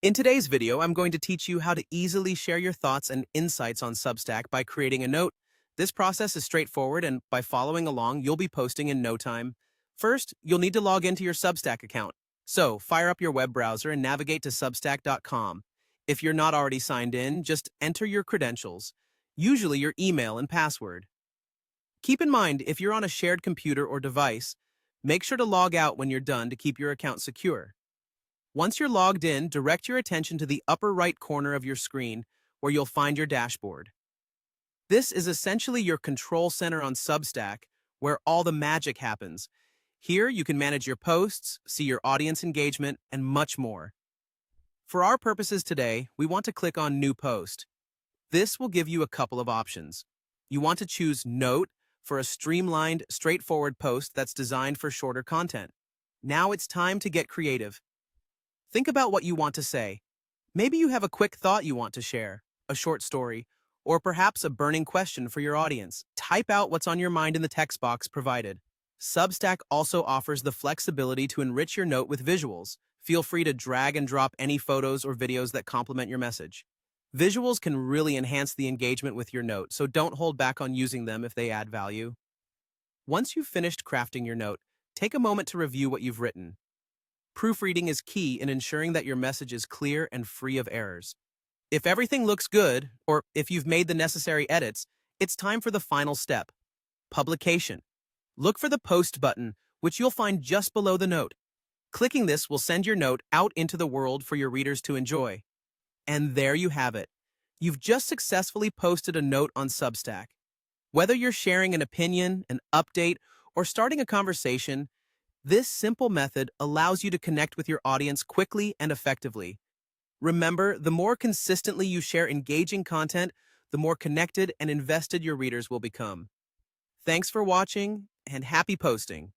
In today's video, I'm going to teach you how to easily share your thoughts and insights on Substack by creating a note. This process is straightforward, and by following along, you'll be posting in no time. First, you'll need to log into your Substack account. So, fire up your web browser and navigate to substack.com. If you're not already signed in, just enter your credentials, usually your email and password. Keep in mind, if you're on a shared computer or device, make sure to log out when you're done to keep your account secure. Once you're logged in, direct your attention to the upper right corner of your screen where you'll find your dashboard. This is essentially your control center on Substack, where all the magic happens. Here, you can manage your posts, see your audience engagement, and much more. For our purposes today, we want to click on New Post. This will give you a couple of options. You want to choose Note for a streamlined, straightforward post that's designed for shorter content. Now it's time to get creative. Think about what you want to say. Maybe you have a quick thought you want to share, a short story, or perhaps a burning question for your audience. Type out what's on your mind in the text box provided. Substack also offers the flexibility to enrich your note with visuals. Feel free to drag and drop any photos or videos that complement your message. Visuals can really enhance the engagement with your note, so don't hold back on using them if they add value. Once you've finished crafting your note, take a moment to review what you've written. Proofreading is key in ensuring that your message is clear and free of errors. If everything looks good, or if you've made the necessary edits, it's time for the final step: publication. Look for the Post button, which you'll find just below the note. Clicking this will send your note out into the world for your readers to enjoy. And there you have it. You've just successfully posted a note on Substack. Whether you're sharing an opinion, an update, or starting a conversation, this simple method allows you to connect with your audience quickly and effectively. Remember, the more consistently you share engaging content, the more connected and invested your readers will become. Thanks for watching, and happy posting!